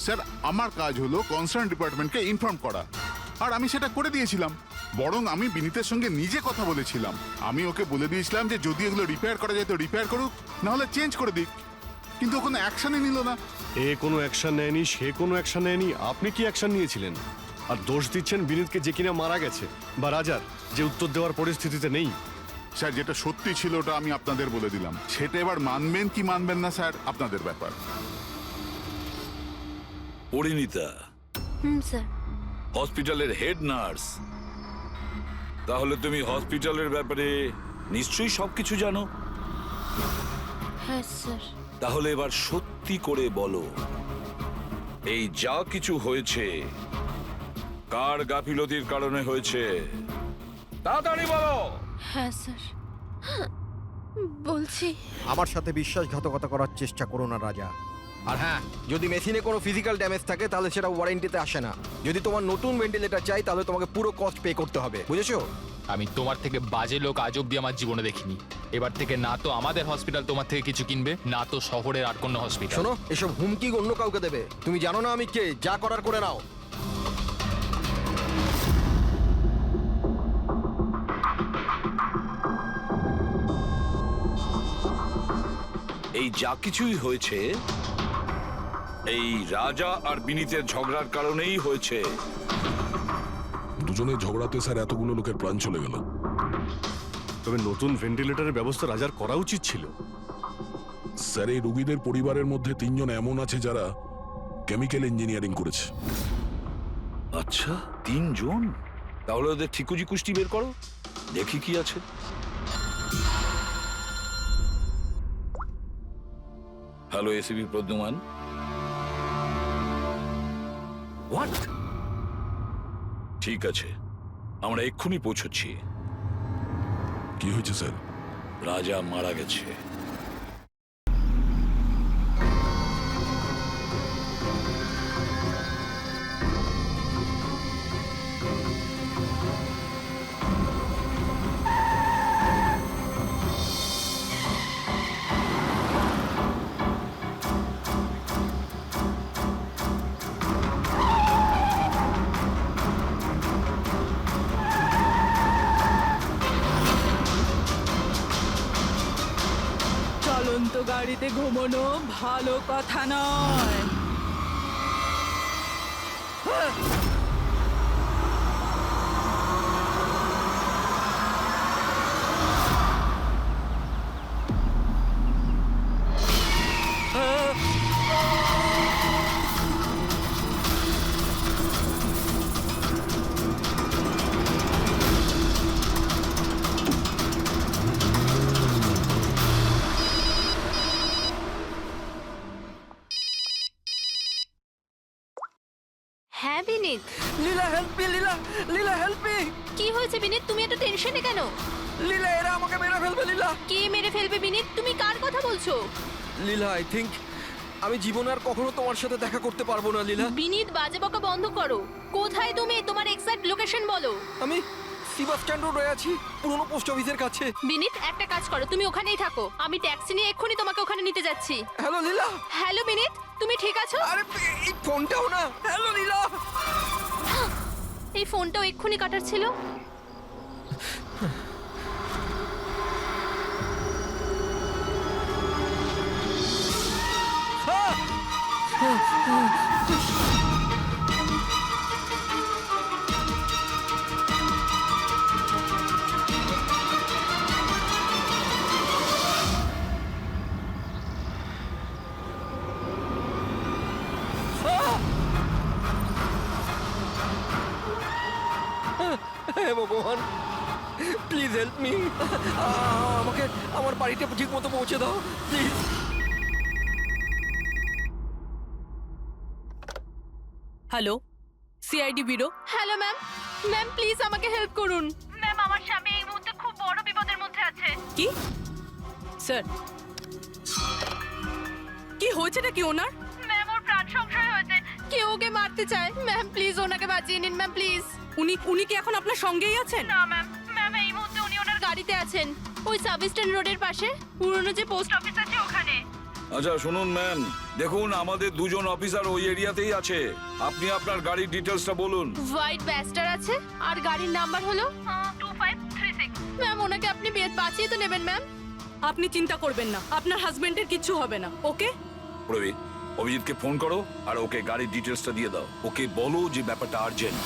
Sir আমার কাজ হলো কনসার্ন ডিপার্টমেন্টকে ইনফর্ম করা, আর আমি সেটা করে দিয়েছিলাম। বরং আমি বিনীতের সঙ্গে নিজে কথা বলেছিলাম। আমি ওকে বলে দিয়েছিলাম যে যদি এগুলো রিপেয়ার করা যায় তো রিপেয়ার করুক, নাহলে চেঞ্জ করে দিক, কিন্তু ও কোনো অ্যাকশনই নিল না। এ কোনো অ্যাকশন নেয়নি, সে কোনো অ্যাকশন নেয়নি, আপনি কি অ্যাকশন নিয়েছিলেন? আর দোষ দিচ্ছেন বিনীতকে, যে কিনা মারা গেছে, বা রাজার, যে উত্তর দেওয়ার পরিস্থিতিতে নেই। স্যার যেটা সত্যি ছিল ওটা আমি আপনাদের বলে দিলাম, সেটা এবার মানবেন কি মানবেন না স্যার আপনাদের ব্যাপার। পরিণীতা স্যার। হসপিটালের হেড নার্স, তাহলে তুমি হসপিটালের ব্যাপারে নিশ্চয়ই সবকিছু জানো। হ্যাঁ স্যার। তাহলে এবার সত্যি করে বলো, এই যা কিছু হয়েছে কার গাফিলতির কারণে হয়েছে? তাড়াতাড়ি বলো। হ্যাঁ স্যার, বলছি। আমার সাথে বিশ্বাসঘাতকতা করার চেষ্টা করো না রাজা। আর হ্যাঁ, যদি মেশিনে কোনো ফিজিক্যাল ড্যামেজ থাকে তাহলে সেটা ওয়ারেন্টিতে আসে না। যদি তোমার নতুন ভেন্টিলেটর চাই তাহলে তোমাকে পুরো কস্ট পে করতে হবে, বুঝেছো? আমি তোমার থেকে বাজে লোক আজ অব্দি আমার জীবনে দেখিনি। এবার থেকে না তো আমাদের হসপিটাল তোমার থেকে কিছু কিনবে, না তো শহরের আর কোনো হসপিটাল। শোনো, এসব হুমকি অন্য কাউকে দেবে। তুমি জানো না আমি কে, যা করার করে নাও। এই যা কিছুই হয়েছে এই রাজা আর বিনীতের ঝগড়ার কারণেই হয়েছে। দুজনের ঝগড়াতে স্যার এতগুলো লোকের প্রাণ চলে গেল। তবে নতুন ভেন্টিলেটরের ব্যবস্থা রাজার করা উচিত ছিল। স্যার এই রোগীদের পরিবারের মধ্যে 3 জন এমন আছে যারা কেমিক্যাল ইঞ্জিনিয়ারিং করেছে। আচ্ছা, 3 জন? তাহলে ওদের ঠিকুজি কুষ্টি বের করো, দেখি কি আছে। Hello ACP Pradyuman. হোয়াট? ঠিক আছে, আমরা এক্ষুনি পৌঁছচ্ছি। কি হয়েছে স্যার? রাজা মারা গেছে। চলন্ত গাড়িতে ঘুমানো ভালো কথা নয়। হ্যাঁ বিনীত। লীলা হেল্প মি, লীলা, লীলা হেল্প মি। কি হয়েছে বিনীত? তুমি এত টেনশনে কেন? লীলা, এরা আমাকে মেরে ফেলবে। লীলা, কে মেরে ফেলবে বিনীত? তুমি কার কথা বলছো? লীলা, আই থিংক আমি জীবনে আর কখনো তোমার সাথে দেখা করতে পারবো না। লীলা, বিনীত, বাজে বকা বন্ধ করো। কোথায় তুমি? তোমার এক্সাক্ট লোকেশন বলো। আমি সিবাস স্ট্যান্ড রোডে আছি, পুরনো পোস্ট অফিসের কাছে। বিনীত, একটা কাজ করো, তুমি ওখানেই থাকো, আমি ট্যাক্সি নিয়ে এক্ষুনি তোমাকে ওখানে নিতে যাচ্ছি। হ্যালো লীলা। হ্যালো বিনীত, তুমি ঠিক আছো? আরে এই ফোনটাও না। হ্যালো লীলা। এই ফোনটাও এক্ষুনি কাটার ছিল। হে ভগবান, প্লিজ হেল্প মি। আমাকে আমার বাড়িতে ঠিক মতো পৌঁছে দাও please. Hello, CID bureau. Hello ma'am. Ma'am please আমাকে হেল্প করুন। ম্যাম আমার স্বামী এই মুহূর্তে খুব বড় বিপদের মধ্যে আছে। কি স্যার, কি হয়েছে নাকি ওনার? ম্যাম ওর প্রাণ সংশয় হয়েছে, কেউ ওকে মারতে চায়। ম্যাম প্লিজ ওনাকে বাঁচিয়ে নিন ম্যাম প্লিজ। উনি কি এখন আপনার সঙ্গেই আছেন? না ম্যাম, ম্যাম এই মুহূর্তে উনি ওনার গাড়িতে আছেন, ওই সাব স্ট্যান্ড রোডের পাশে পুরনো যে পোস্ট অফিস আছে ওখানে। আচ্ছা শুনুন ম্যাম, দেখুন আমাদের দুজন অফিসার ওই এরিয়াতেই আছে, আপনি আপনার গাড়ির ডিটেলসটা বলুন। হোয়াইট ব্যাস্টার আছে আর গাড়ির নাম্বার হলো 2536। ম্যাম ওনাকে আপনি বাঁচিয়ে তো নেবেন ম্যাম। আপনি চিন্তা করবেন না, আপনার হাজবেন্ডের কিচ্ছু হবে না, ওকে? প্রবীর, অভিজিৎকে ফোন করো আর ওকে গাড়ির ডিটেলসটা দিয়ে দাও। ওকে বলো যে ব্যাপারটা আর্জেন্ট।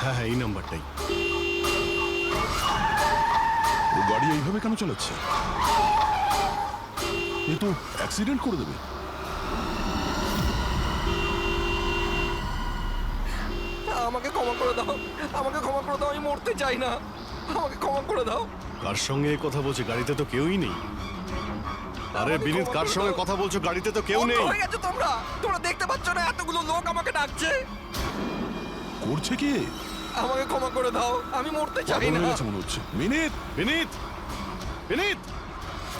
হ্যাঁ হ্যাঁ, এই নাম্বারটাই। ও গাড়ি এইভাবে কেন চালাচ্ছে? এ তো অ্যাক্সিডেন্ট করে দেবে। আমাকে ক্ষমা করে দাও, আমাকে ক্ষমা করে দাও, আমি মরতে চাই না, আমাকে ক্ষমা করে দাও। কার সঙ্গে এই কথা বলছে? গাড়িতে তো কেউই নেই। আরে বিনীত, কার সঙ্গে কথা বলছো? গাড়িতে তো কেউ অন্ধ নেই। হয়ে গেছো তোমরা, তোমরা দেখতে পাচ্ছ না এতগুলো লোক আমাকে ডাকছে? করছে কি? আমাকে ক্ষমা করে দাও, আমি মরতে চাই পাগল না। হয়ে গেছে মনে হচ্ছে। মিনিট, বিনীত, বিনীত,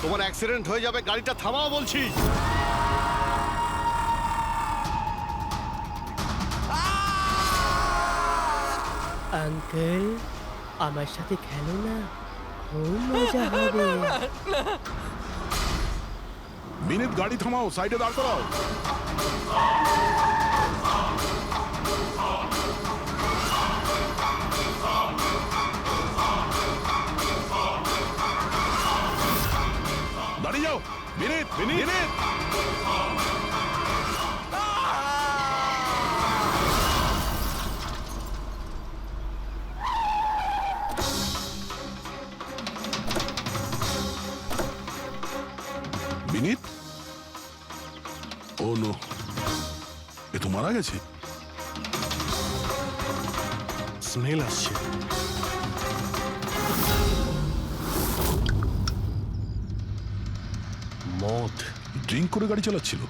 তোমার অ্যাক্সিডেন্ট হয়ে যাবে, গাড়িটা থামাও বলছি। আঙ্কেল আমার সাথে খেলো না, খুব মজা হবে। মিনিট, গাড়ি থামাও, সাইডে দাঁড় করাও। দাঁড়িয়ে যাও। Minute, minute. Vineet, oh no, এ তো মারা গেছে। স্মেল আসছে। মদ। ড্রিঙ্ক করে গাড়ি চালাচ্ছিল,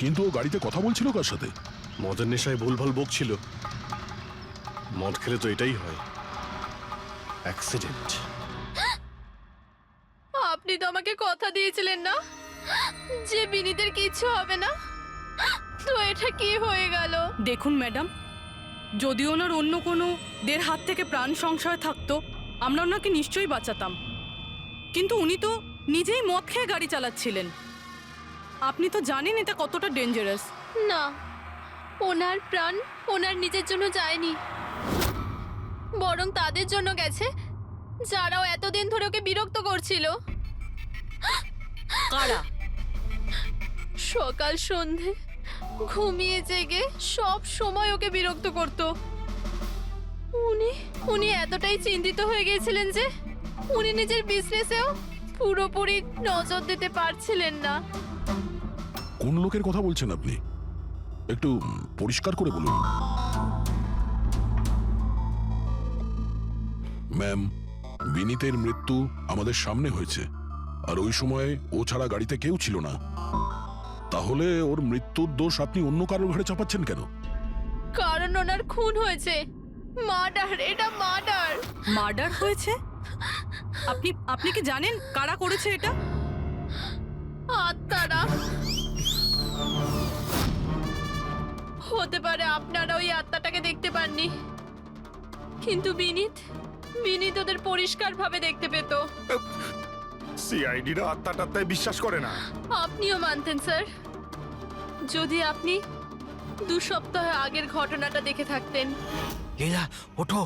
কিন্তু ও গাড়িতে কথা বলছিল কার সাথে? মদের নেশায় ভুলভাল বকছিল। মদ খেলে তো এটাই হয়, অ্যাক্সিডেন্ট। আপনি তো আমাকে কথা দিয়েছিলেন না যে বিনীতের কিছু হবে না, তো এটা কি হয়ে গেল? দেখুন ম্যাডাম, যদি ওনার অন্য কোনো দের হাত থেকে প্রাণ সংশয় থাকতো আমরা ওনাকে নিশ্চয়ই বাঁচাতাম, কিন্তু উনি তো নিজেই মদ খেয়ে গাড়ি চালাচ্ছিলেন। আপনি তো জানেন এটা কতটা ডেঞ্জারাস। না, ওনার প্রাণ ওনার নিজের জন্য যায়নি, বরং তাদের জন্য গেছে যারাও এতদিন ধরে ওকে বিরক্ত করছিল। কারা? সকাল সন্ধে ঘুমিয়ে জেগে সব সময় ওকে বিরক্ত করত। উনি এতটাই চিন্তিত হয়ে গিয়েছিলেন যে উনি নিজের বিজনেসেও পুরোপুরি নজর দিতে পারছিলেন না। কোন লোকের কথা বলছেন আপনি? একটু পরিষ্কার করে বলুন। ম্যাম, বিনীতের মৃত্যু আমাদের সামনে হয়েছে, আর ওই সময় ও ছাড়া গাড়িতে কেউ ছিল না। তাহলে ওর মৃত্যুর দোষ আপনি অন্য কারোর ঘাড়ে চাপাচ্ছেন কেন? কারণ ওনার খুন হয়েছে, মার্ডার, এটা মার্ডার। মার্ডার হয়েছে? আপনি আপনি কি জানেন কারা করেছে এটা? আত্মারা। হতে পারে আপনারা ওই আত্মাটাকে দেখতে পাননি, কিন্তু বিনীত ওদের পরিষ্কারভাবে দেখতে পেত। সিআইডিরা আত্মাটাত্মায় বিশ্বাস করে না। আপনিও মানতেন স্যার, যদি আপনি 2 সপ্তাহ আগের ঘটনাটা দেখে থাকতেন। লীলা ওঠো,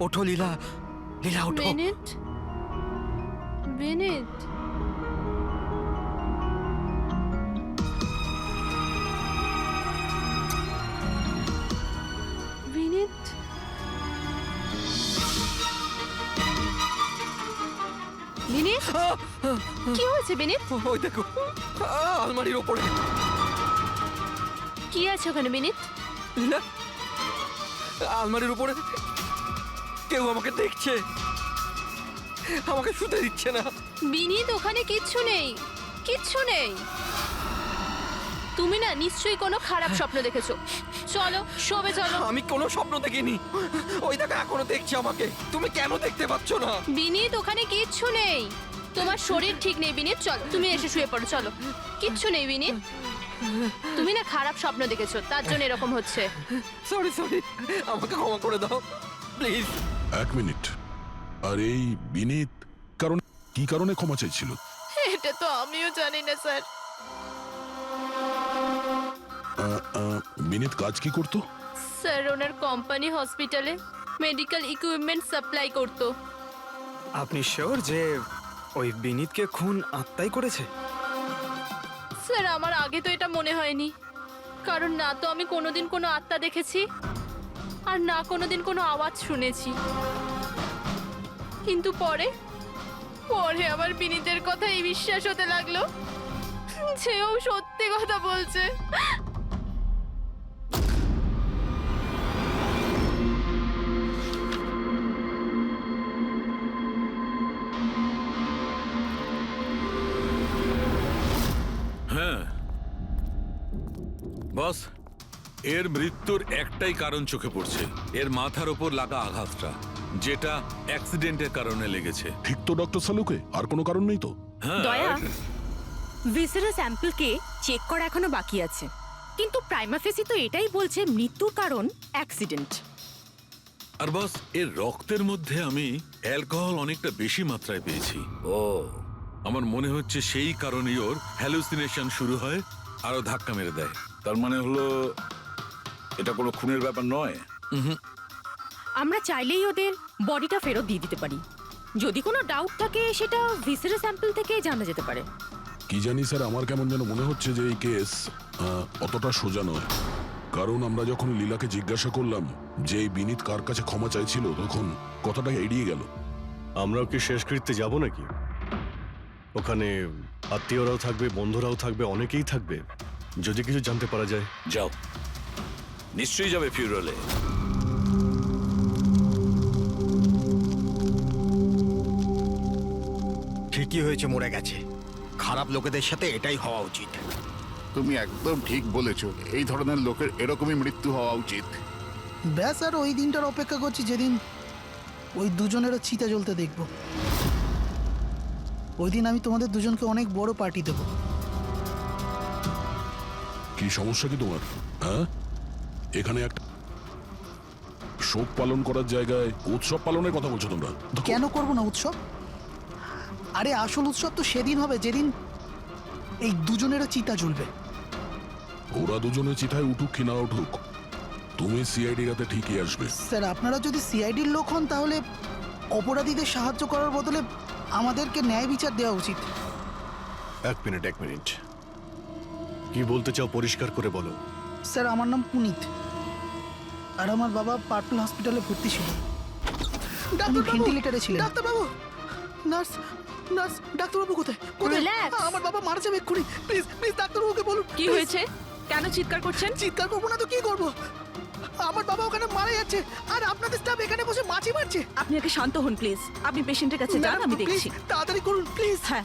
ওঠো লীলা, লীলা ওঠো। বিনীত, বিনীত, বিনীত, বিনীত, কি হয়েছে বিনীত? ওই দেখো, আলমারির ওপরে। কি আছে ওখানে বিনীত? লীলা, আলমারির উপরে কেউ আমাকে দেখছে, আমাকে শুতে দিচ্ছে না। বিনীত, ওখানে কিচ্ছু নেই, কিচ্ছু নেই। তুমি না নিশ্চয়ই কোনো খারাপ স্বপ্ন দেখেছো। চলো শোবে চলো। আমি কোনো স্বপ্ন দেখিনি। ওই দেখো এখনো দেখছি আমাকে। তুমি কেন দেখতে পাচ্ছ না? বিনীত ওখানে কিচ্ছু নেই, তোমার শরীর ঠিক নেই বিনীত, চলো তুমি এসে শুয়ে পড়ো চলো। কিচ্ছু নেই বিনীত, তুমি না খারাপ স্বপ্ন দেখেছো তার জন্য এরকম হচ্ছে। সরি সরি, আমাকে ক্ষমা করে দাও প্লিজ। 1 মিনিট। আর এই বিনীত কি কারণে ক্ষমা চাইছিল? এটা তো আমিও জানি না স্যার। বিনীত কাজ কি করতো? স্যার ওনার কোম্পানি হসপিটালে মেডিকেল ইকুইপমেন্ট সাপ্লাই করতো। আপনি শিওর যে ওই বিনীতকে খুন আত্মাই করেছে? স্যার আমার আগে তো এটা মনে হয়নি, কারণ না তো আমি কোনোদিন কোনো আত্মা দেখেছি আর না কোনোদিন কোনো আওয়াজ শুনেছি। কিন্তু পরে পরে আমার বিনীতের কথা এই বিশ্বাস হতে লাগলো যে ও সত্যি কথা বলছে। হ্যাঁ বস, এর মৃত্যুর একটাই কারণ চোখে পড়ছে, এর মাথার ওপর লাগা আঘাতটা, যেটা অ্যাক্সিডেন্টের কারণে লেগেছে। ঠিক তো ডক্টর সালুকে? আর কোনো কারণ নেই তো? হ্যাঁ দয়া, ভিসেরাল স্যাম্পলকে চেক করা এখনো বাকি আছে, কিন্তু প্রাইমা ফেসি তো এটাই বলছে মৃত্যুর কারণ অ্যাক্সিডেন্ট। আর বস, এর রক্তের মধ্যে আমি অ্যালকোহল অনেকটা বেশি মাত্রায় পেয়েছি। ও আমার মনে হচ্ছে সেই কারণেই ওর হ্যালুসিনেশন শুরু হয় আর ও ধাক্কা মেরে দেয়। তার মানে হলো এটা কোনো খুনের ব্যাপার নয়? আমরা চাইলেই ওদের বডিটা ফেরত দিয়ে দিতে পারি। যদি কোনো ডাউট থাকে সেটা ভিসেরাল স্যাম্পল থেকে জানা যেতে পারে। কি জানি স্যার, আমার কেমন যেন মনে হচ্ছে যে এই কেস অতটা সোজা নয়। কারণ আমরা যখন লীলাকে জিজ্ঞাসা করলাম যে এই বিনীত কার কাছে ক্ষমা চাইছিল, তখন কথাটা এড়িয়ে গেল। আমরাও কি শেষকৃত্যে যাব নাকি? ওখানে আত্মীয়রাও থাকবে, বন্ধুরাও থাকবে, অনেকেই থাকবে। যদি কিছু জানতে পারা যায়। যাও, নিশ্চয়ই যাবে ফিউরালে। ঠিকই হয়েছে, মরে গেছে। খারাপ লোকেদের সাথে এটাই হওয়া উচিত। তুমি একদম ঠিক বলেছো, এই ধরনের লোকের এরকমই মৃত্যু হওয়া উচিত। ব্যাস, আর ওই দিনটার অপেক্ষা করছি যেদিন ওই দুজনেরও চিতা জ্বলতে দেখব। ওই দিন আমি তোমাদের দুজনকে অনেক বড় পার্টি দেবো। কি সমস্যা কি তোমার? হ্যাঁ, এখানে একটা শোক পালন করার জায়গায় উৎসব পালনের কথা বলছো তোমরা? কেন করবো না উৎসব? আরে আসল উৎসব তো সেদিন হবে যেদিন এই দুজনেরও চিতা জ্বলবে। ওরা দুজনে চিতায় উঠুক কি না উঠুক, তুমি সিআইডি রাতে ঠিকই আসবে। স্যার, আপনারা যদি সিআইডির লোক হন তাহলে অপরাধীদের সাহায্য করার বদলে আমাদেরকে ন্যায় বিচার দেওয়া উচিত। 1 মিনিট। কি বলতে চাও পরিষ্কার করে বলো। স্যার, আমার নাম পুনিত, আর আমার বাবা পার্পল হসপিটালে ভর্তি ছিল। ভেন্টিলেটরে ছিলেন। ডাক্তারবাবু, নার্স, ডাক্তারবাবু কোথায়? Relax. আমার বাবা মারা যাবে এক্ষুনি। প্লিজ প্লিজ ডাক্তারবাবুকে বলুন। কি হয়েছে? কেন চিৎকার করছেন? চিৎকার করবো না তো কি করবো? আমার বাবা ওখানে মারা যাচ্ছে আর আপনাদের স্টাফ এখানে বসে মাছি মারছে। আপনি আগে শান্ত হন প্লিজ। আপনি পেশেন্টের কাছে যান, আমি দেখছি। তাড়াতাড়ি করুন প্লিজ। হ্যাঁ,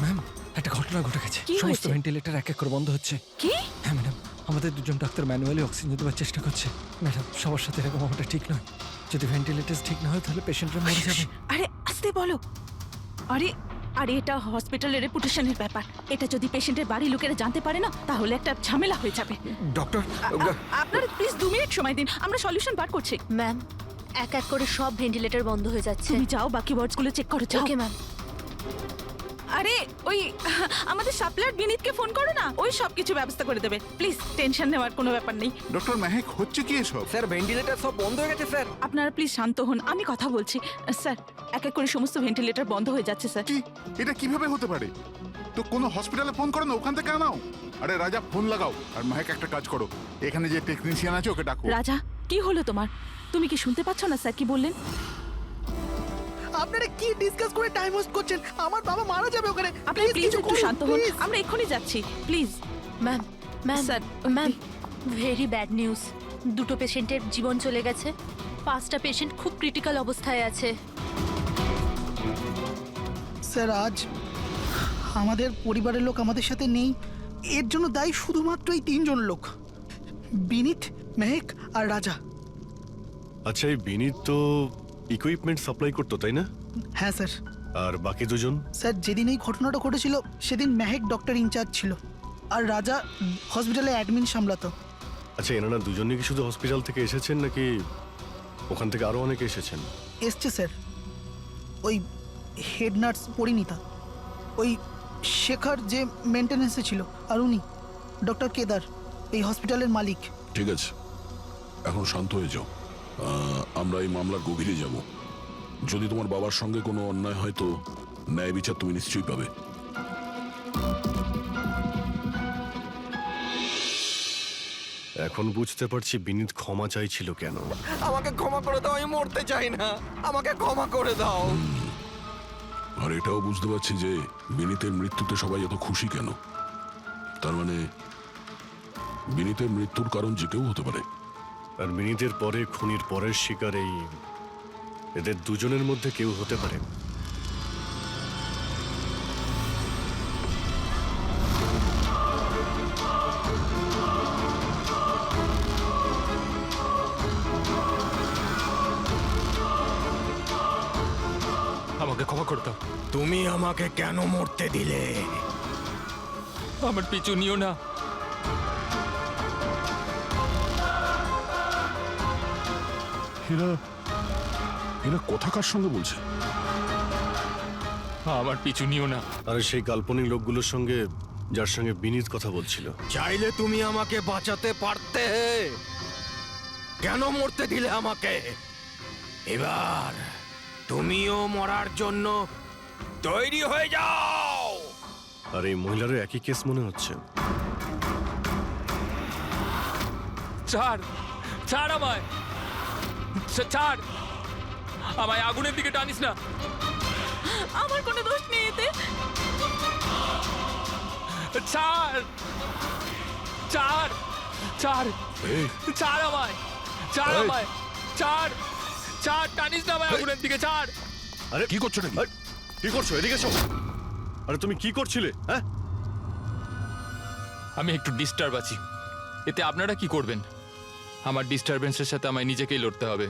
ম্যাম, একটা ঘটনা ঘটে গেছে। কি সমস্ত হয়েছে? ভেন্টিলেটর এক এক করে বন্ধ হচ্ছে। কি? হ্যাঁ ম্যাডাম, আমাদের দুজন ডাক্তার ম্যানুয়ালি অক্সিজেন দেওয়ার চেষ্টা করছে। ম্যাডাম, সবার সাথে এরকম হওয়াটা ঠিক নয়। যদি ভেন্টিলেটর ঠিক না হয় তাহলে পেশেন্টরা মরে যাবে। আরে আস্তে বলো। আরে আরে এটা হসপিটালের রেপুটেশনের ব্যাপার। এটা যদি পেশেন্টের বাড়ির লোকেরা জানতে পারে না তাহলে একটা ঝামেলা হয়ে যাবে। ডক্টর, আপনারা প্লিজ 2 মিনিট সময় দিন, আমরা সলিউশন বার করছি। ম্যাম, এক এক করে সব ভেন্টিলেটর বন্ধ হয়ে যাচ্ছে। তুমি যাও বাকি ওয়ার্ডসগুলো চেক করো, যাও। Okay ma'am. আরে ওই আমাদের সাপ্লায়ার বিনীতকে ফোন করো না, ওই সব কিছু ব্যবস্থা করে দেবে। প্লিজ টেনশন নেওয়ার কোনো ব্যাপার নেই। ডক্টর মেহেক, হচ্ছে কি এসব? স্যার, ভেন্টিলেটর সব বন্ধ হয়ে গেছে স্যার। আপনারা প্লিজ শান্ত হন, আমি কথা বলছি। স্যার, এক এক করে সমস্ত ভেন্টিলেটর বন্ধ হয়ে যাচ্ছে স্যার। কি, এটা কিভাবে হতে পারে? তো কোনো হসপিটালে ফোন করো না, ওখান থেকে আনাও। আরে রাজা, ফোন লাগাও। আর মেহেক, একটা কাজ করো, এখানে যে টেকনিশিয়ান আছে ওকে ডাকো। রাজা, কি হলো তোমার? তুমি কি শুনতে পাচ্ছ না স্যার কি বললেন? আপনারা কি ডিসকাস করে টাইম ওয়েস্ট করছেন? আমার বাবা মারা যাবে ওখানে। আপনি প্লিজ কিছু একটু করুন, শান্ত হন, please। আমরা এক্ষুনি যাচ্ছি please. Ma'am, sir, ma'am, very bad news. 2টো পেশেন্টের জীবন চলে গেছে, 5টা পেশেন্ট খুব ক্রিটিক্যাল অবস্থায় আছে। স্যার, আজ আমাদের পরিবারের লোক আমাদের সাথে নেই, এর জন্য দায়ী শুধুমাত্র এই 3 জন লোক, বিনীত, মেহেক আর রাজা। আচ্ছা, এই বিনীত তো ইকুইপমেন্ট সাপ্লাই করতো, তাই না? হ্যাঁ স্যার। আর বাকি দুজন? স্যার, যেদিন এই ঘটনাটা ঘটেছিল সেদিন মেহেক ডক্টর ইনচার্জ ছিল, আর রাজা হসপিটালে অ্যাডমিন সামলাতো। আচ্ছা, এনারা দুজনই কি শুধু হসপিটাল থেকে এসেছেন নাকি ওখান থেকে আরো অনেকে এসেছেন? এসছে স্যার, ওই হেড নার্স পরিণীতা, ওই শেখর যে মেনটেন্যান্সে ছিল, আর উনি ডক্টর কেদার, এই হসপিটালের মালিক। ঠিক আছে, এখন শান্ত হয়ে যাও। আমরা এই মামলার গভীরে যাব। যদি তোমার বাবার সঙ্গে কোনো অন্যায় হয় তো ন্যায় বিচার তুমি নিশ্চয়ই পাবে। এখন বুঝতে পারছি বিনীত ক্ষমা চাইছিল কেন। আমাকে ক্ষমা করে দাও, আমি মরতে চাই না, আমাকে ক্ষমা করে দাও। আর এটাও বুঝতে পারছি যে বিনীতের মৃত্যুতে সবাই এত খুশি কেন। তার মানে বিনীতের মৃত্যুর কারণ যে কেউ হতে পারে। আর বিনীতের পরে খুনির পরের শিকার এই এদের দুজনের মধ্যে কেউ হতে পারে। আমাকে ক্ষমা করে দাও। তুমি আমাকে কেন মরতে দিলে? আমার পিছু নিও না। এরা কোথাকার সঙ্গে বলছে? আমার পিছু নিও না। আর সেই কাল্পনিক লোকগুলোর সঙ্গে যার সঙ্গে বিনীত কথা বলছিল। চাইলে তুমি আমাকে বাঁচাতে পারতে, কেন মরতে দিলে আমাকে? এবার তুমিও মরার জন্য তৈরি হয়ে যাও। আর এই মহিলারও একই কেস মনে হচ্ছে। ছাড়, ছাড় আমায়, ছাড় আমায়, আগুনের দিকে টানিস না। আমার কোনো দোষ নেই এতে। ছাড়, ছাড়, ছাড়, ছাড় আমায়, ছাড় আমায়, ছাড়, ছাড়, টানিস না আমায় আগুনের দিকে, ছাড়। আরে কি করছো নাকি? কি করছো? এদিকে এসো। আরে তুমি কি করছিলে? হ্যাঁ, আমি একটু ডিস্টার্ব আছি, এতে আপনারা কি করবেন? আমার ডিস্টারবেন্সের সাথে আমায় নিজেকেই লড়তে হবে।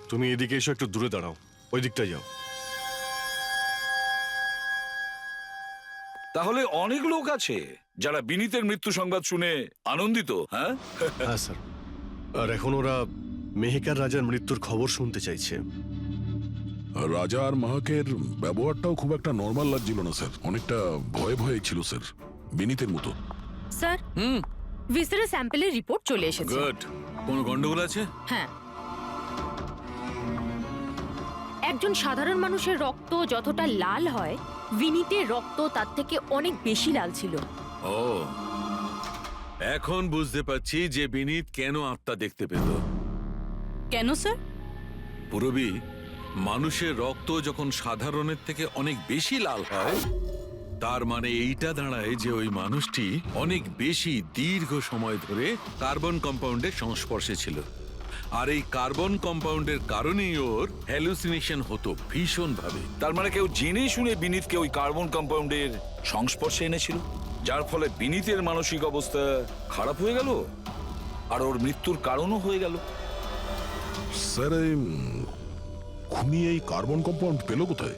তুমি এদিকে এসো, একটু দূরে দাঁড়াও, ওই দিকটা যাও। তাহলে অনেক লোক আছে যারা বিনীতের মৃত্যু সংবাদ শুনে আনন্দিত। হ্যাঁ হ্যাঁ স্যার, আর এখন ওরা মেহেকার রাজার মৃত্যুর খবর শুনতে চাইছে। রাজা আর মাহাকের ব্যবহারটাও খুব একটা নর্মাল লাগছিল না স্যার, অনেকটা ভয়ে ভয়ে ছিল স্যার, বিনীতের মতো। স্যার, ভিসারের স্যাম্পলের রিপোর্ট চলে এসেছে। গুড। কোনো গন্ডগোল আছে? হ্যাঁ, একজন সাধারণ মানুষের রক্ত যতটা লাল হয়, বিনীতের রক্ত তার থেকে অনেক বেশি লাল ছিল। ও, এখন বুঝতে পারছি যে বিনীত কেন আত্মা দেখতে পেল। কেন স্যার? পুরবী, মানুষের রক্ত যখন সাধারণের থেকে অনেক বেশি লাল হয়, তার মানে এইটা দাঁড়ায় যে ওই মানুষটি অনেক বেশি দীর্ঘ সময় ধরে কার্বন কম্পাউন্ডের সংস্পর্শে ছিল। আর এই কার্বন কম্পাউন্ডের কারণেই ওর হ্যালুসিনেশন হতো ভীষণ ভাবে। তার মানে কেউ জেনে শুনে বিনীতকে ওই কার্বন কম্পাউন্ডের সংস্পর্শে এনেছিল, যার ফলে বিনীতের মানসিক অবস্থা খারাপ হয়ে গেল আর ওর মৃত্যুর কারণও হয়ে গেল। স্যার, খুনি এই কার্বন কম্পাউন্ড পেল কোথায়?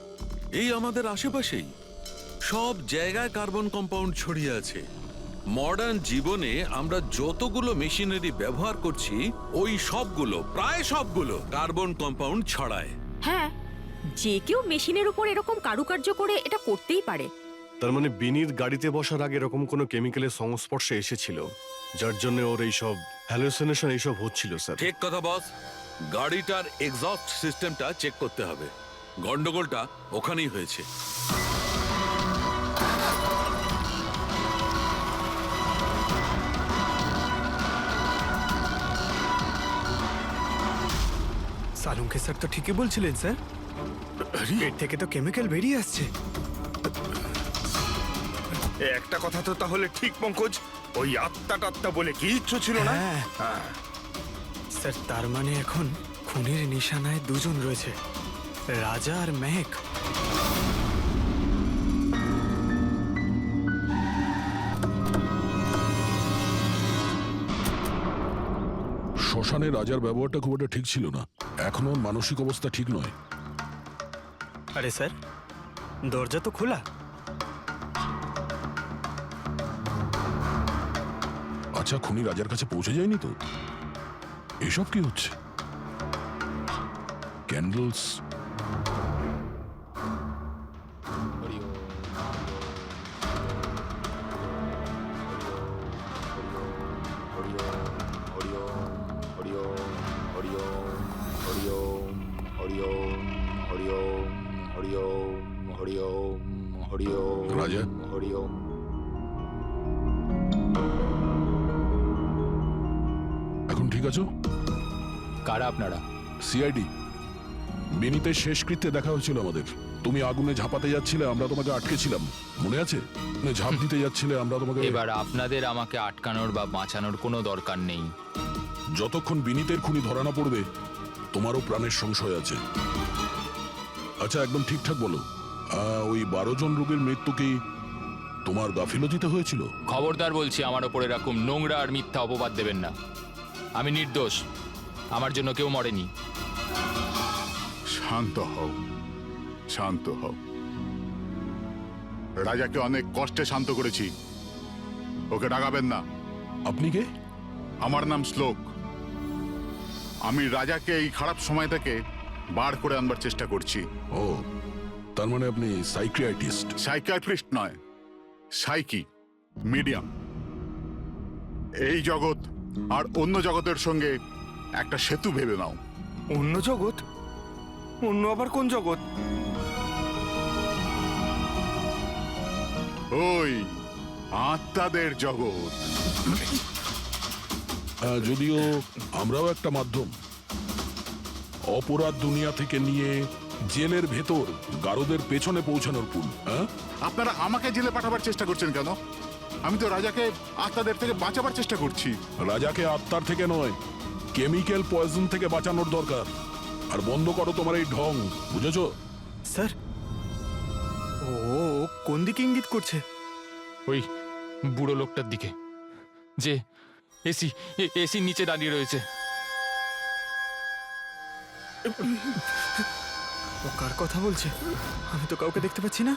এই আমাদের আশেপাশেই সব জায়গায় কার্বন কম্পাউন্ড ছড়িয়ে আছে। মডার্ন জীবনে আমরা যতগুলো মেশিনারি ব্যবহার করছি, ওই সবগুলো, প্রায় সবগুলো কার্বন কম্পাউন্ড ছড়ায়। হ্যাঁ, যে কেউ মেশিনের উপর এরকম কারুকার্য করে এটা করতেই পারে। তার মানে বিনীত গাড়িতে বসার আগে এরকম কোনো কেমিক্যালের সংস্পর্শে এসেছিল, যার জন্য ওর এইসব হ্যালুসিনেশন এইসব হচ্ছিল। স্যার ঠিক কথা বস। গাড়িটার এক্সস্ট সিস্টেমটা চেক করতে হবে। গন্ডগোলটা ওখানেই হয়েছে। সালুঙ্কে স্যার তো ঠিকই বলছিলেন স্যার, পেট থেকে তো কেমিক্যাল বেরিয়ে আসছে। একটা কথা তো তাহলে ঠিক পঙ্কজ, ওই আত্মা বলে কিচ্ছু ছিল না। স্যার, তার মানে এখন খুনের নিশানায় দুজন রয়েছে, রাজা আর মেহেক। শ্মশানে রাজার ব্যবহারটা খুব একটা ঠিক ছিল না। এখনো ওর মানসিক অবস্থা ঠিক নয়। আরে স্যার, দরজা তো খোলা। আচ্ছা, খুনি রাজার কাছে পৌঁছে যায়নি তো? এসব কি হচ্ছে? ক্যান্ডেলস। রাজা, এখন ঠিক আছো? কারা আপনারা? সিআইডি। বিনীতের শেষকৃত্যে দেখা হয়েছিল আমাদের। তুমি আগুনে ঝাঁপাতে যাচ্ছিলে, আমরা তোমাকে আটকেছিলাম, মনে আছে? ঝাঁপ দিতে যাচ্ছিলে, আমরা তোমাকে। এবার আপনাদের আমাকে আটকানোর বা বাঁচানোর কোনো দরকার নেই। যতক্ষণ বিনীতের খুনি ধরা না পড়বে, তোমারও প্রাণের সংশয় আছে। আচ্ছা, একদম ঠিকঠাক বলো, ওই 12 জন রোগীর মৃত্যু কি তোমার গাফিলতিতে হয়েছিল? খবরদার বলছি, আমার ওপর এরকম নোংরা আর মিথ্যা অপবাদ দেবেন না। আমি নির্দোষ, আমার জন্য কেউ মরেনি। শান্ত হও, শান্ত হও। রাজাকে অনেক কষ্টে শান্ত করেছি, ওকে ডাকাবেন না। আপনি কে? আমার নাম শ্লোক। আমি রাজাকে এই খারাপ সময় থেকে বার করে আনবার চেষ্টা করছি। ও, তার মানে আপনি সাইকিয়াট্রিস্ট? সাইকিয়াট্রিস্ট নয়, সাইকি, মিডিয়াম। এই জগৎ আর অন্য জগতের সঙ্গে একটা সেতু ভেবে নাও। অন্য জগৎ? অন্য আবার কোন জগৎ? ওই আত্মাদের জগৎ। যদিও আমরাও একটা মাধ্যম। অপরাধ দুনিয়া থেকে নিয়ে জেলের ভেতর গারদের পেছনে পৌঁছানোর পুল। আপনারা আমাকে জেলে পাঠাবার চেষ্টা করছেন কেন? আমি তো রাজাকে আত্মাদের থেকে বাঁচাবার চেষ্টা করছি। রাজাকে আত্মার থেকে নয়, কেমিক্যাল পয়জন থেকে বাঁচানোর দরকার। আর বন্ধ করো তোমার এই ঢং, বুঝেছো? স্যার, ও কোন দিকে ইঙ্গিত করছে? ওই বুড়ো লোকটার দিকে, যে এসির নিচে দাঁড়িয়ে রয়েছে। ও কার কথা বলছে? আমি তো কাউকে দেখতে পাচ্ছি না।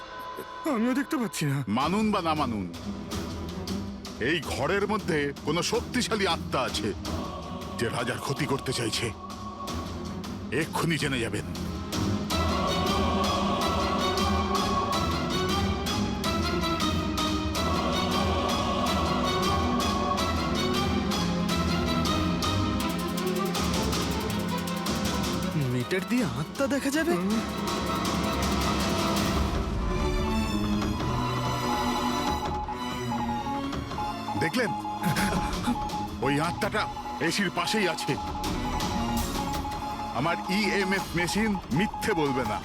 আমিও দেখতে পাচ্ছি না। মানুন বা না মানুন, এই ঘরের মধ্যে কোনো শক্তিশালী আত্মা আছে যে রাজার ক্ষতি করতে চাইছে। এক্ষুনি জেনে যাবেন। মিটার দিয়ে আত্মা দেখা যাবে? দেখলেন, ওই আত্মাটা এসির পাশেই আছে। আমার ইএমএফ মেশিন মিথ্যে বলবে না।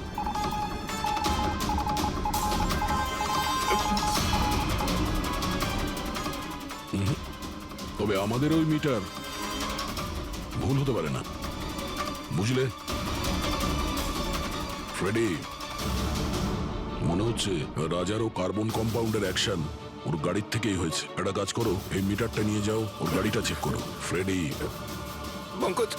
তবে আমাদের ওই মিটার ভুল হতে পারে না, বুঝলে? ফ্রেডি, মনে হচ্ছে রাজার ও কার্বন কম্পাউন্ডের অ্যাকশন ওর গাড়ির থেকেই হয়েছে। একটা কাজ করো, এই মিটারটা নিয়ে যাও, ওর গাড়িটা চেক করো। ফ্রেডি। পঙ্কজ,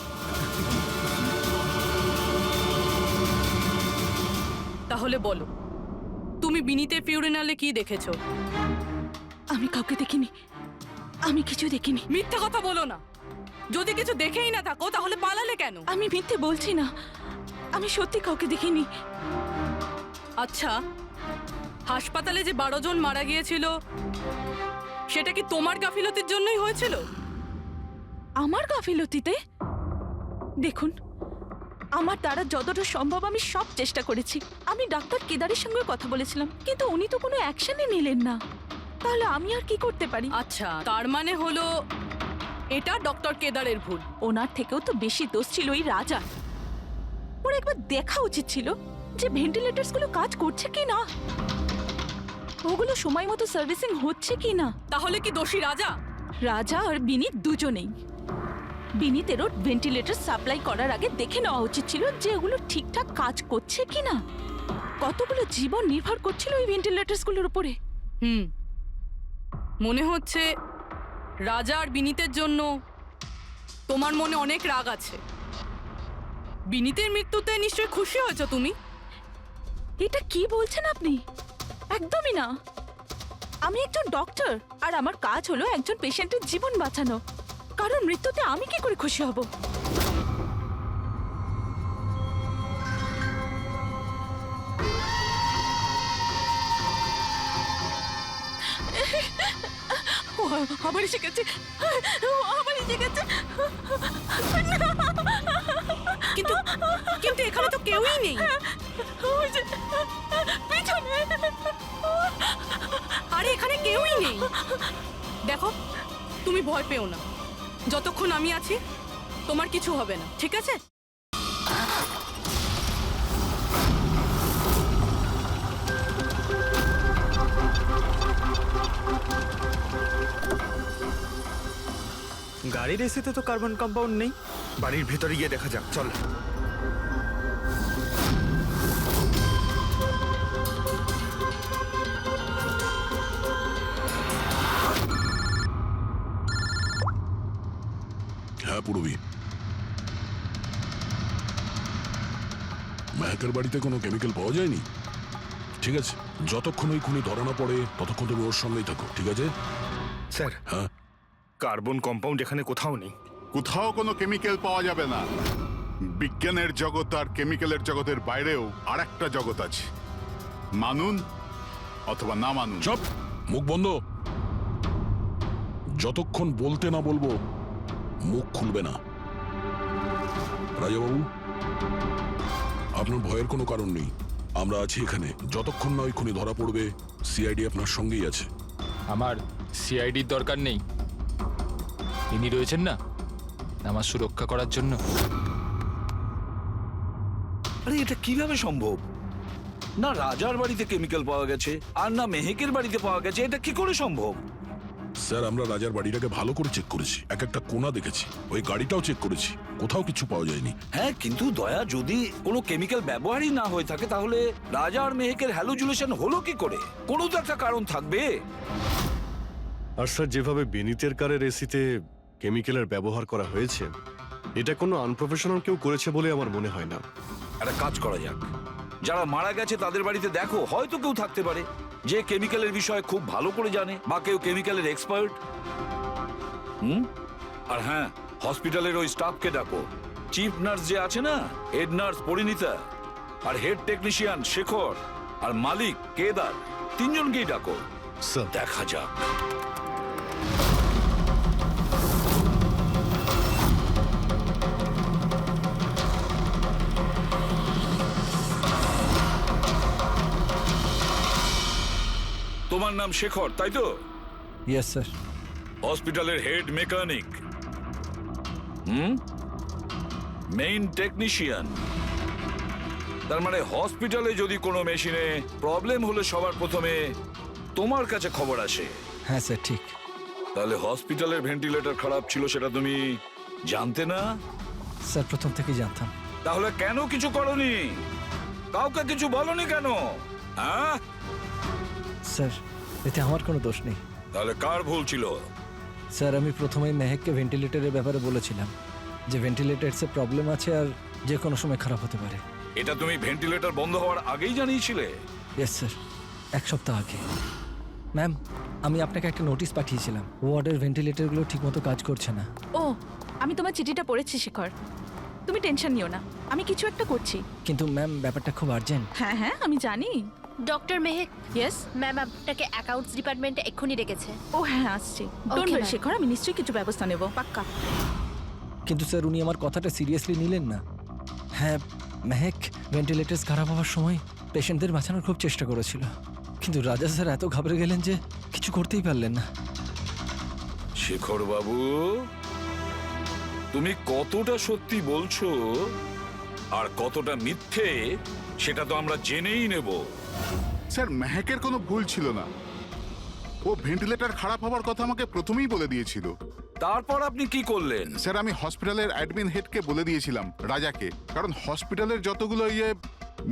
তাহলে বলো, তুমি বিনীতের ফিউরিনালে কি দেখেছো? আমি কাউকে দেখিনি, আমি কিছু দেখিনি। মিথ্যা কথা বলো না। যদি কিছু দেখেই না থাকো তাহলে পালালে কেন? আমি মিথ্যে বলছি না, আমি সত্যি কাউকে দেখিনি। আচ্ছা, হাসপাতালে যে 12 জন মারা গিয়েছিল সেটা কি তোমার গাফিলতির জন্যই হয়েছিল? আমার গাফিলতিতে? দেখুন, আমার দ্বারা যতটা সম্ভব আমি সব চেষ্টা করেছি। আমি ডাক্তার কেদারের সঙ্গে কথা বলেছিলাম, কিন্তু উনি তো কোনো অ্যাকশনই নিলেন না। তাহলে আমি আর কি করতে পারি? আচ্ছা, তার মানে হলো এটা ডক্টর কেদারের ভুল। ওনার থেকেও তো বেশি দোষ ছিল ওই রাজা। ওর একবার দেখা উচিত ছিল যে ভেন্টিলেটরস গুলো কাজ করছে কি না, ওগুলো সময় মতো সার্ভিসিং হচ্ছে কি না। তাহলে কি দোষী রাজা? রাজা আর বিনীত দুজনেই। বিনীতেরও ভেন্টিলেটর সাপ্লাই করার আগে দেখে নেওয়া উচিত ছিল যে ওগুলো ঠিকঠাক কাজ করছে কি না। কতগুলো জীবন নির্ভর করছিল ওই ভেন্টিলেটরস গুলোর উপরে। মনে হচ্ছে রাজা আর বিনীতের জন্য তোমার মনে অনেক রাগ আছে। বিনীতের মৃত্যুতে নিশ্চয়ই খুশি হয়েছো তুমি। এটা কি বলছেন আপনি? একদমই না। আমি একজন ডক্টর, আর আমার কাজ হলো একজন পেশেন্টের জীবন বাঁচানো। কারণ মৃত্যুতে আমি কি করে খুশি হব? ও আবার এসে গেছে, আবার এসে গেছে। কিন্তু কিন্তু এখানে তো কেউই নেই। ওই যে পিছনে। আরে এখানে কেউই নেই। দেখো, তুমি ভয় পেও না। যতক্ষণ আমি আছি তোমার কিছু হবে না, ঠিক আছে? গাড়ির এসিতে তো কার্বন কম্পাউন্ড নেই। বাড়ির ভেতরে গিয়ে দেখা যাক, চল। হ্যাঁ পূরবী, মেহেকের বাড়িতে কোনো কেমিক্যাল পাওয়া যায়নি? ঠিক আছে, যতক্ষণ ওই খুনি ধরা না পড়ে ততক্ষণ তুমি ওর সঙ্গেই থাকো, ঠিক আছে? স্যার, হ্যাঁ, কার্বন কম্পাউন্ড এখানে কোথাও নেই। কোথাও কোনো কেমিক্যাল পাওয়া যাবে না। বিজ্ঞানের জগৎ আর কেমিক্যালের জগতের বাইরেও আর একটা জগৎ আছে, মানুন অথবা না মানুন। চুপ, মুখ বন্ধ। যতক্ষণ বলতে না বলবো মুখ খুলবে না। রাজাবাবু, আপনার ভয়ের কোনো কারণ নেই। আমরা আছি এখানে। যতক্ষণ না ওই খুনি ধরা পড়বে, সিআইডি আপনার সঙ্গেই আছে। আমার সিআইডির দরকার নেই। ইনি রয়েছেন না আমার সুরক্ষা করার জন্য। আরে এটা কিভাবে সম্ভব? না রাজার বাড়িতে কেমিক্যাল পাওয়া গেছে আর না মেহেকের বাড়িতে পাওয়া গেছে। এটা কি করে সম্ভব? স্যার, আমরা রাজার বাড়িটাকে ভালো করে চেক করেছি, এক একটা কোণা দেখেছি, ওই গাড়িটাও চেক করেছি, কোথাও কিছু পাওয়া যায়নি। হ্যাঁ, কিন্তু দয়া, যদি কোনো কেমিক্যাল ব্যবহারই না হয়ে থাকে তাহলে রাজা আর মেহেকের হ্যালোজুলেশন হলো কি করে? কোনো তো একটা কারণ থাকবে। আর স্যার, যেভাবে বিনীতের কারের এসিতে কেমিক্যালের ব্যবহার করা হয়েছে, এটা কোনো আনপ্রফেশনাল কেউ করেছে বলে আমার মনে হয় না। একটা কাজ করা যাক, যারা মারা গেছে তাদের বাড়িতে দেখো, হয়তো কেউ থাকতে পারে যে কেমিক্যালের বিষয়ে খুব ভালো করে জানে, বা কেউ কেমিক্যালের এক্সপার্ট। আর হ্যাঁ, হসপিটালের ওই স্টাফকে ডাকো। চিফ নার্স যে আছে না, হেড নার্স পরিণীতা, আর হেড টেকনিশিয়ান শেখর, আর মালিক কেদার, তিনজনকেই ডাকো। দেখা যাক। তোমার নাম শেখর, তাই তো? Yes sir. হসপিটালের হেড মেকানিক, মেইন টেকনিশিয়ান। তার মানে হসপিটালে যদি কোনো মেশিনে প্রবলেম হলে সবার প্রথমে তোমার কাছে খবর আসে। হ্যাঁ স্যার, ঠিক। তাহলে হসপিটালের ভেন্টিলেটর খারাপ ছিল সেটা তুমি জানতে না? স্যার, প্রথম থেকেই জানতাম। তাহলে কেন কিছু করনি? কাউকে কিছু বলনি কেন? হ্যাঁ স্যার, এতে আমার কোনো দোষ নেই। তাহলে কার ভুল ছিল? স্যার, আমি প্রথমেই মেহেককে ভেন্টিলেটরের ব্যাপারে বলেছিলাম যে ভেন্টিলেটরসে প্রবলেম আছে আর যে কোনো সময় খারাপ হতে পারে। এটা তুমি ভেন্টিলেটর বন্ধ হওয়ার আগেই জানিয়েছিলে? ইয়েস স্যার, 1 সপ্তাহ আগে। ম্যাম, আমি আপনাকে একটা নোটিশ পাঠিয়েছিলাম, ওয়ার্ডের ভেন্টিলেটরগুলো ঠিকমতো কাজ করছে না। ও, আমি তোমার চিঠিটা পড়েছি শেখর। তুমি টেনশন নিও না, আমি কিছু একটা করছি। কিন্তু ম্যাম, ব্যাপারটা খুব আর্জেন্ট। হ্যাঁ হ্যাঁ, আমি জানি। ডক্টর মেহেক। ইয়েস ম্যাম, আপনাকে অ্যাকাউন্টস ডিপার্টমেন্টে এক্ষুনি ডেকেছে। ও হ্যাঁ, আসছি। Don't Okay, worry ma'am. Shekhar, আমি নিশ্চয়ই কিছু ব্যবস্থা নেব, পাক্কা। কিন্তু স্যার, উনি আমার কথাটা সিরিয়াসলি নিলেন না। হ্যাঁ, মেহেক ভেন্টিলেটরস খারাপ হওয়ার সময় পেশেন্টদের বাঁচানোর খুব চেষ্টা করেছিল, কিন্তু রাজা স্যার এত ঘাবড়ে গেলেন যে কিছু করতেই পারলেন না। শেখর বাবু, তুমি কতটা সত্যি বলছো আর কতটা মিথ্যে সেটা তো আমরা জেনেই নেব। স্যার, মেহেকের কোনো ভুল ছিল না। ও ভেন্টিলেটর খারাপ হওয়ার কথা আমাকে প্রথমেই বলে দিয়েছিল। তারপর আপনি কি করলেন? স্যার, আমি হসপিটালের অ্যাডমিন হেডকে বলে দিয়েছিলাম, রাজাকে, কারণ হসপিটালের যতগুলো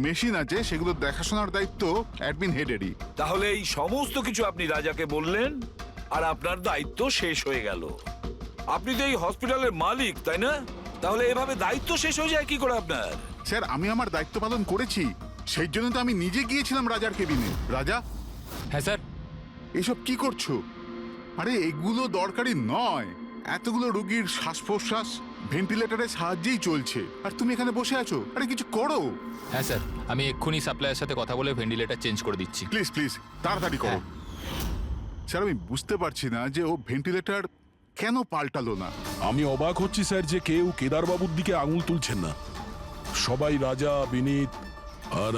মেশিন আছে সেগুলো দেখাশোনার দায়িত্ব অ্যাডমিন হেডেরই। তাহলে এই সমস্ত কিছু আপনি রাজাকে বললেন আর আপনার দায়িত্ব শেষ হয়ে গেল। আপনি তো এই হসপিটালের মালিক তাই না? তাহলে এভাবে দায়িত্ব শেষ হয়ে যায় কি করে আপনার? স্যার আমি আমার দায়িত্ব পালন করেছি, সেই জন্য তো আমি নিজে গিয়েছিলাম রাজার কেবিনে। রাজা, হ্যাঁ স্যার। এসব কি করছো? আরে এগুলো দরকারি নয়। এতগুলো রোগীর শ্বাস প্রশ্বাস ভেন্টিলেটরের সাহায্যেই চলছে, আর তুমি এখানে বসে আছো। আরে কিছু করো। হ্যাঁ স্যার, আমি এক্ষুনি সাপ্লাইয়ের সাথে কথা বলে ভেন্টিলেটর চেঞ্জ করে দিচ্ছি। প্লিজ প্লিজ তাড়াতাড়ি করো। স্যার আমি বুঝতে পারছি না যে ও ভেন্টিলেটর কেন পাল্টালো না। আমি অবাক হচ্ছি স্যার যে কেউ কেদারবাবুর দিকে আঙুল তুলছেন না। সবাই রাজা, বিনীত আর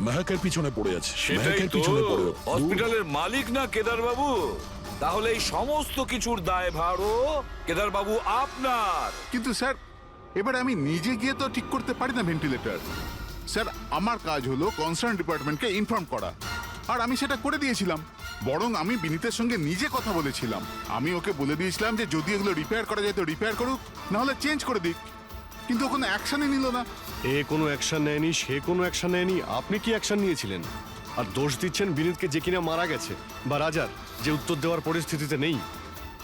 মেহকের পিছনে পড়ে আছে। সেটাই মেহকের তো, পিছনে পড়ে হসপিটালের মালিক না কেদার বাবু? তাহলে এই সমস্ত কিছুর দায়ভারও কেদার বাবু আপনার। কিন্তু স্যার এবারে আমি নিজে গিয়ে তো ঠিক করতে পারি না ভেন্টিলেটর। স্যার আমার কাজ হলো কনসার্ন ডিপার্টমেন্টকে ইনফর্ম করা, আর আমি সেটা করে দিয়েছিলাম। বরং আমি বিনীতের সঙ্গে নিজে কথা বলেছিলাম। আমি ওকে বলে দিয়েছিলাম যে যদি এগুলো রিপেয়ার করা যায় তো রিপেয়ার করুক, না হলে চেঞ্জ করে দিক। কিন্তু ও কোনো অ্যাকশনই নিল না। এ কোনো অ্যাকশন নেয়নি, সে কোনো অ্যাকশন নেয়নি। আপনি কি অ্যাকশন নিয়েছিলেন? আর দোষ দিচ্ছেন বিনীতকে, যে কিনা মারা গেছে, বা রাজার, যে উত্তর দেওয়ার পরিস্থিতিতে নেই।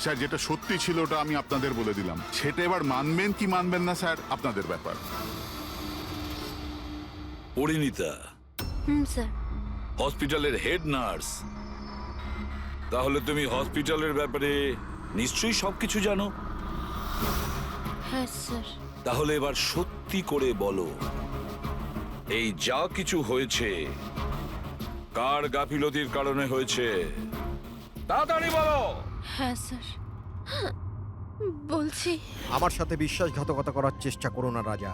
স্যার যেটা সত্যি ছিল ওটা আমি আপনাদের বলে দিলাম। সেটা এবার মানবেন কি মানবেন না স্যার আপনাদের ব্যাপার। পরিণীতা স্যার। হসপিটালের হেড নার্স, তাহলে তুমি হসপিটালের ব্যাপারে নিশ্চয়ই সবকিছু জানো। হ্যাঁ স্যার। তাহলে এবার সত্যি করে বলো, এই যা কিছু হয়েছে কার গাফিলতির কারণে হয়েছে? তাড়াতাড়ি বলো। হ্যাঁ স্যার, বলছি। আমার সাথে বিশ্বাসঘাতকতা করার চেষ্টা করো না রাজা।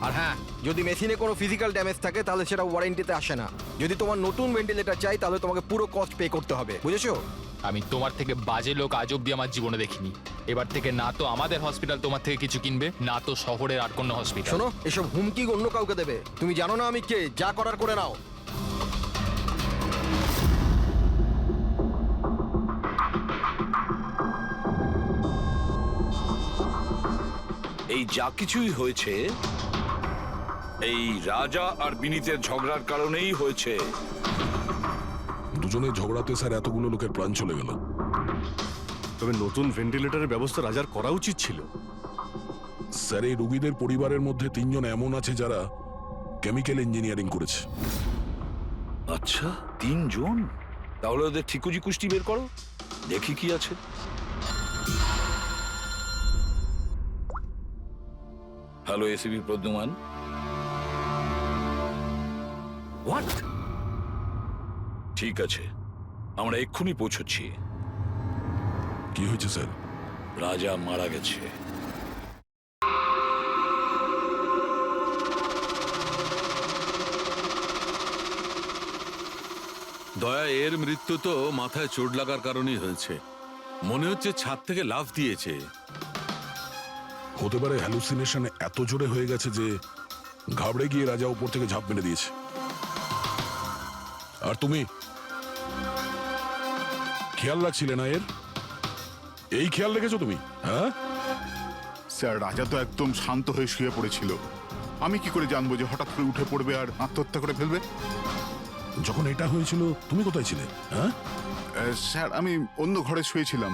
আর হ্যাঁ, যদি মেশিনে কোনো ফিজিক্যাল ড্যামেজ থাকে তাহলে সেটা ওয়ারেন্টিতে আসে না। যদি তোমার নতুন ভেন্টিলেটর চাই তাহলে তোমাকে পুরো কস্ট পে করতে হবে, বুঝেছো? আমি তোমার থেকে বাজে লোক আজ অব্দি আমার জীবনে দেখিনি। এবার থেকে না তো আমাদের হসপিটাল তোমার থেকে কিছু কিনবে, না তো শহরের আর কোনো হসপিটাল। শোনো, এসব হুমকি অন্য কাউকে দেবে। তুমি জানো না আমি কে, যা করার করে নাও। এই যা কিছুই হয়েছে এই রাজা আর বিনীতের ঝগড়ার কারণেই হয়েছে। দুজনে ঝগড়াতে স্যার এতগুলো লোকের প্রাণ চলে গেল। তবে নতুন ভেন্টিলেটরের ব্যবস্থা রাজার করা উচিত ছিল। স্যার এই রোগীদের পরিবারের মধ্যে 3 জন এমন আছে যারা কেমিক্যাল ইঞ্জিনিয়ারিং করেছে। আচ্ছা 3 জন? তাহলে ওদের ঠিকুজি কুষ্টি বের করো, দেখি কি আছে। Hello ACP Pradyuman. হোয়াট? ঠিক আছে, আমরা এক্ষুনি পৌঁছচ্ছি। কি হয়েছে স্যার? রাজা মারা গেছে। দয়া, এর মৃত্যু তো মাথায় চোট লাগার কারণেই হয়েছে। মনে হচ্ছে ছাদ থেকে লাফ দিয়েছে। হতে পারে হ্যালুসিনেশন এত জোরে হয়ে গেছে যে ঘাবড়ে গিয়ে রাজা উপর থেকে ঝাঁপ মেরে দিয়েছে। আর তুমি খেয়াল রাখছিলে না এর? এই খেয়াল রেখেছো তুমি? হ্যাঁ স্যার রাজা তো একদম শান্ত হয়ে শুয়ে পড়েছিল। আমি কি করে জানবো যে হঠাৎ করে উঠে পড়বে আর আত্মহত্যা করে ফেলবে? যখন এটা হয়েছিল তুমি কোথায় ছিলে? হ্যাঁ স্যার আমি অন্য ঘরে শুয়েছিলাম।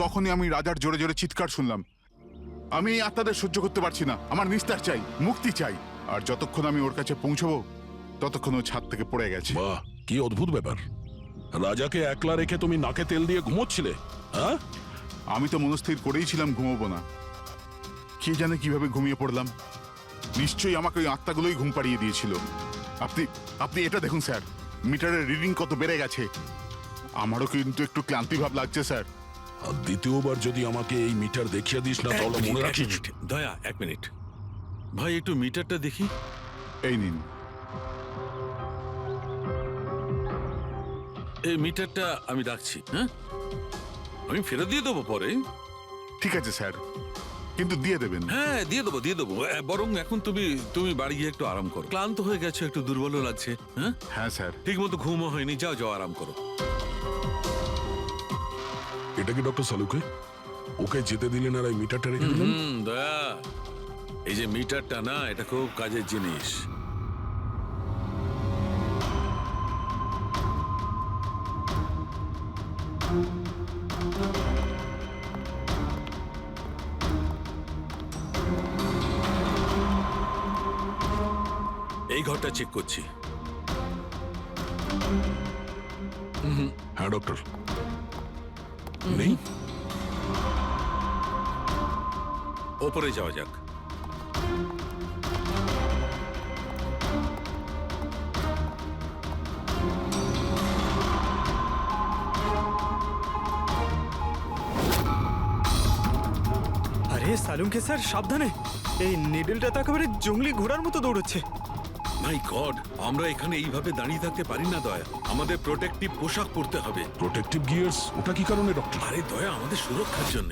তখনই আমি রাজার জোরে জোরে চিৎকার শুনলাম। আমি এই আত্মাদের সহ্য করতে পারছি না, আমার নিস্তার চাই, মুক্তি চাই। আর যতক্ষণ আমি ওর কাছে পৌঁছবো ততক্ষণ ও ছাদ থেকে পড়ে গেছে। বাহ, কি অদ্ভুত ব্যাপার। রাজাকে একলা রেখে তুমি নাকে তেল দিয়ে ঘুমোচ্ছিলে? হ্যাঁ আমি তো মনস্থির করেই ছিলাম ঘুমোবো না। কে জানে কিভাবে ঘুমিয়ে পড়লাম। নিশ্চয়ই আমাকে ওই আত্মাগুলোই ঘুম পাড়িয়ে দিয়েছিল। আপনি আপনি এটা দেখুন স্যার, মিটারের রিডিং কত বেড়ে গেছে। আমারও কিন্তু একটু ক্লান্তি ভাব লাগছে স্যার। আর দ্বিতীয়বার যদি আমাকে এই মিটার দেখিয়ে দিস না তাহলে মনে রাখিস। দয়া 1 মিনিট ভাই, একটু মিটারটা দেখি। এই নিন। এই মিটারটা আমি রাখছি। হ্যাঁ, আমি ফেরত দিয়ে দেবো পরে। ঠিক আছে স্যার, কিন্তু দিয়ে দেবেন। হ্যাঁ দিয়ে দেবো দিয়ে দেবো। বরং এখন তুমি বাড়ি গিয়ে একটু আরাম করো। ক্লান্ত হয়ে গেছে, একটু দুর্বলও লাগছে। হ্যাঁ হ্যাঁ স্যার। ঠিক মতো ঘুমও হয়নি। যাও যাও আরাম করো। এটা কি ডক্টর সালুকে? ওকে যেতে দিলেন আর এই মিটারটা রেখে দিলেন? দয়া, এই যে মিটারটা না, এটা খুব কাজের জিনিস। এই ঘরটা চেক করছি। হ্যাঁ ডক্টর, নেই। ওপরে যাওয়া যাক। আরে সালুঙ্কে স্যার সাবধানে, এই নিডলটা তো একেবারে জঙ্গলি ঘোড়ার মতো দৌড়চ্ছে। মাই গড, আমরা এখানে এইভাবে দাঁড়িয়ে থাকতে পারি না দয়া, আমাদের প্রোটেক্টিভ পোশাক পরতে হবে। প্রোটেক্টিভ গিয়ার্স, ওটা কি কারণে ডক্টর? আরে দয়া, আমাদের সুরক্ষার জন্য।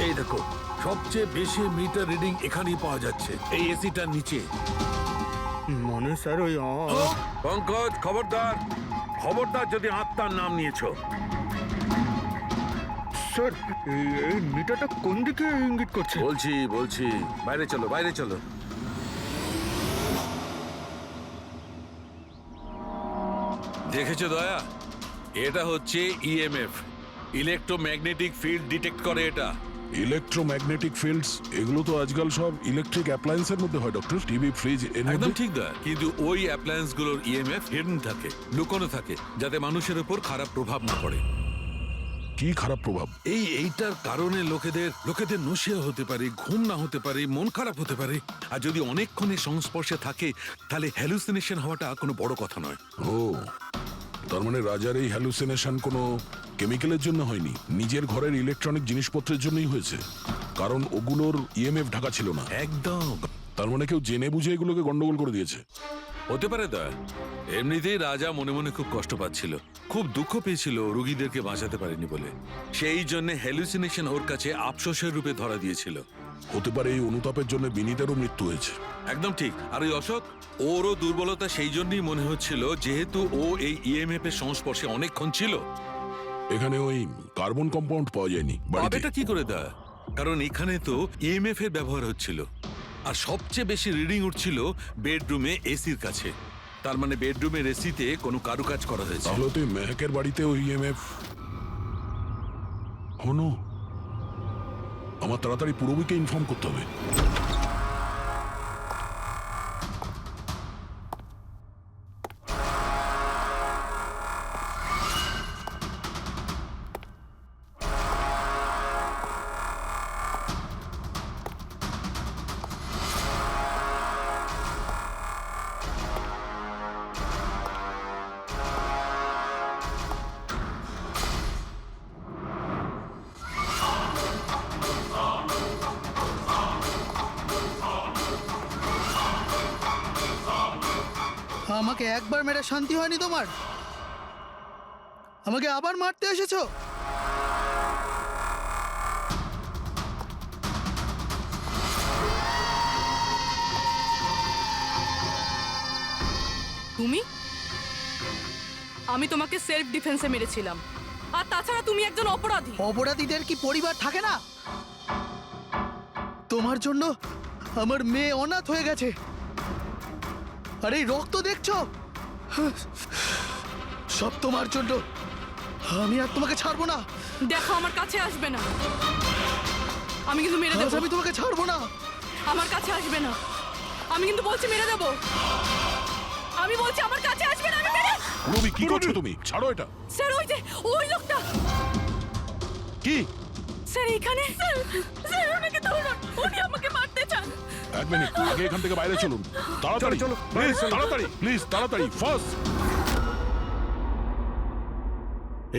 এই দেখো, সবচেয়ে বেশি মিটার রিডিং এখানেই পাওয়া যাচ্ছে, এই এসিটার নিচে। মনে স্যার ওই পঙ্কজ, খবরদার খবরদার যদি আত্মার নাম নিয়েছো। স্যার এই মিটারটা কোন দিকে ইঙ্গিত করছে? বলছি বাইরে চলো, বাইরে চলো। দেখেছো দয়া, এটা হচ্ছে ইএমএফ, ইলেকট্রোম্যাগনেটিক ফিল্ড ডিটেক্ট করে এটা। ইলেকট্রোম্যাগনেটিক ফিল্ডস, এগুলো তো আজকাল সব ইলেকট্রিক অ্যাপ্লায়েন্সের মধ্যে হয় ডক্টর, টিভি, ফ্রিজ, এর একদম মধ্যে। ঠিক দয়া, কিন্তু ওই অ্যাপ্লায়েন্স গুলোর ইএমএফ হিডেন থাকে, লুকোনো থাকে, যাতে মানুষের উপর খারাপ প্রভাব না পড়ে। কি খারাপ প্রভাব? এইটার কারণে লোকেদের নশিয়া হতে পারে, ঘুম না হতে পারে, মন খারাপ হতে পারে, আর যদি অনেকক্ষণের সংস্পর্শে থাকে তাহলে হ্যালুসিনেশন হওয়াটা কোনো বড় কথা নয়। ও, তার মানে রাজার এই হ্যালুসিনেশন কোনো কেমিক্যালের জন্য হয়নি, নিজের ঘরের ইলেকট্রনিক জিনিসপত্রের জন্যই হয়েছে, কারণ ওগুলোর ইএমএফ ঢাকা ছিল না। একদম। তার মানে কেউ জেনে বুঝে এগুলোকে গন্ডগোল করে দিয়েছে। হতে পারে দয়া, এমনিতেই রাজা মনে মনে খুব কষ্ট পাচ্ছিল, খুব দুঃখ পেয়েছিল রোগীদেরকে বাঁচাতে পারেনি বলে, সেই জন্য হ্যালুসিনেশন ওর কাছে আফসোসের রূপে ধরা দিয়েছিল। হতে পারে এই অনুতাপের জন্য বিনীতেরও মৃত্যু হয়েছে। একদম ঠিক। আর ওই অশোক, ওরও দুর্বলতা সেই জন্যই মনে হচ্ছিল, যেহেতু ও এই ইএমএফ এর সংস্পর্শে অনেকক্ষণ ছিল। এখানে ওই কার্বন কম্পাউন্ড পাওয়া যায়নি বাড়িতে। এটা কি করে দেয়? কারণ এখানে তো ইএমএফ এর ব্যবহার হচ্ছিল, আর সবচেয়ে বেশি রিডিং উঠছিল বেডরুমে এসির কাছে। তার মানে বেডরুমের এসিতে কোনো কারুকাজ করা হয়েছে। তাহলে তো মেহেকের বাড়িতে ওই ইএমএফ হনো। আমার তাড়াতাড়ি পূরবীকে ইনফর্ম করতে হবে। আমাকে একবার মেরে শান্তি হয়নি তোমার? আমাকে আবার মারতে এসেছো? তুমি? আমি তোমাকে সেলফ ডিফেন্সে মেরেছিলাম, আর তাছাড়া তুমি একজন অপরাধী। অপরাধীদের কি পরিবার থাকে না? তোমার জন্য আমার মেয়ে অনাথ হয়ে গেছে, আর এই রক্ত দেখছো, সব তোমার জন্য। আমি আর তোমাকে ছাড়বো না। দেখো, আমার কাছে আসবে না, আমি কিন্তু মেরে দেবো। আমি তোমাকে ছাড়বো না। আমার কাছে আসবে না, আমি কিন্তু বলছি মেরে দেবো। আমি বলছি আমার কাছে আসবে না, আমি মেরে। পূরবী, কি করছো তুমি? ছাড়ো এটা। স্যার, ওই যে ওই লোকটা। কি? স্যার এখানে। স্যার ওনাকে ধরুন, উনি আমাকে মারতে চান। এক মিনিট, আগে এখান থেকে বাইরে চলুন। তাড়াতাড়ি চলো, প্লিজ তাড়াতাড়ি, প্লিজ তাড়াতাড়ি, ফাস্ট।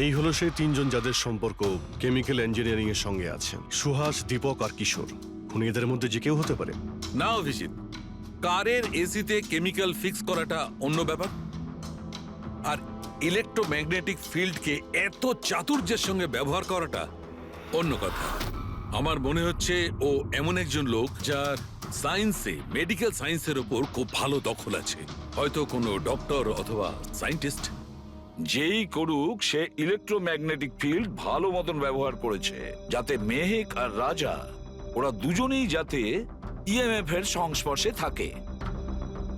এই হলো সেই তিনজন যাদের সম্পর্ক কেমিক্যাল ইঞ্জিনিয়ারিং এর সঙ্গে আছে, সুহাস, দীপক আর কিশোর। খুনি এদের মধ্যে যে কেউ হতে পারে। না অভিজিৎ, কারের এসিতে কেমিক্যাল ফিক্স করাটা অন্য ব্যাপার, আর ইলেকট্রোম্যাগনেটিক ফিল্ডকে এত চাতুর্যের সঙ্গে ব্যবহার করাটা অন্য কথা। আমার মনে হচ্ছে ও এমন একজন লোক যার সায়েন্সে, মেডিকেল সায়েন্সের উপর খুব ভালো দখল আছে, হয়তো কোনো ডক্টর অথবা সায়েন্টিস্ট। যেই করুক, সে ইলেকট্রোম্যাগনেটিক ফিল্ড ভালো মতন ব্যবহার করেছে, যাতে মেহেক আর রাজা, ওরা দুজনেই যাতে ইএমএফ এর সংস্পর্শে থাকে।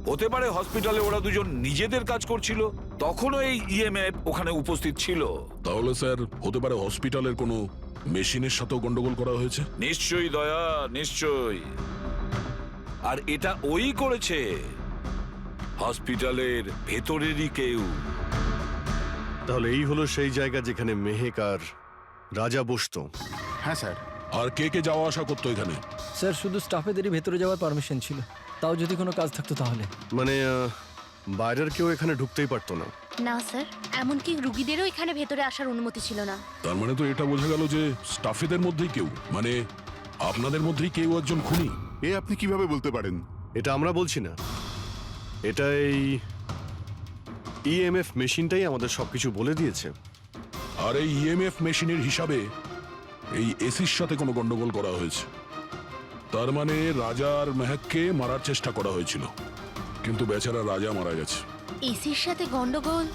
হতে পারে হসপিটালে ওরা দুজন নিজেদের কাজ করছিল, তখনও এই ইএমএফ ওখানে উপস্থিত ছিল। তাহলে স্যার হতে পারে হসপিটালের কোনো মেশিনের সাথেও গন্ডগোল করা হয়েছে। নিশ্চয়ই দয়া, নিশ্চয়ই। আর এটা ওই করেছে, হসপিটালের ভেতরেরই কেউ। তাহলে এই হলো সেই জায়গা যেখানে মেহেক আর রাজা বসতো। হ্যাঁ স্যার। আর কে কে যাওয়া আসা করতো এখানে? স্যার শুধু স্টাফেদেরই ভেতরে যাওয়ার পারমিশন ছিল, তাও যদি কোনো কাজ থাকতো তাহলে। মানে বাইরের কেউ এখানে ঢুকতেই পারতো না। না স্যার, এমনকি রুগীদেরও এখানে ভেতরে আসার অনুমতি ছিল না। তার মানে তো এটা বোঝা গেল যে স্টাফেদের মধ্যেই কেউ, মানে আপনাদের মধ্যেই কেউ একজন খুনি। এ আপনি কিভাবে বলতে পারেন? এটা আমরা বলছি না, এটা এই ইএমএফ মেশিনটাই আমাদের সবকিছু বলে দিয়েছে। আর এই ইএমএফ মেশিনের হিসাবে এই এসির সাথে কোনো গন্ডগোল করা হয়েছে। তার মানে রাজা আর মেহেককে মারার চেষ্টা করা হয়েছিল, কিন্তু বেচারা রাজা মারা গেছে। এসির সাথে গন্ডগোল?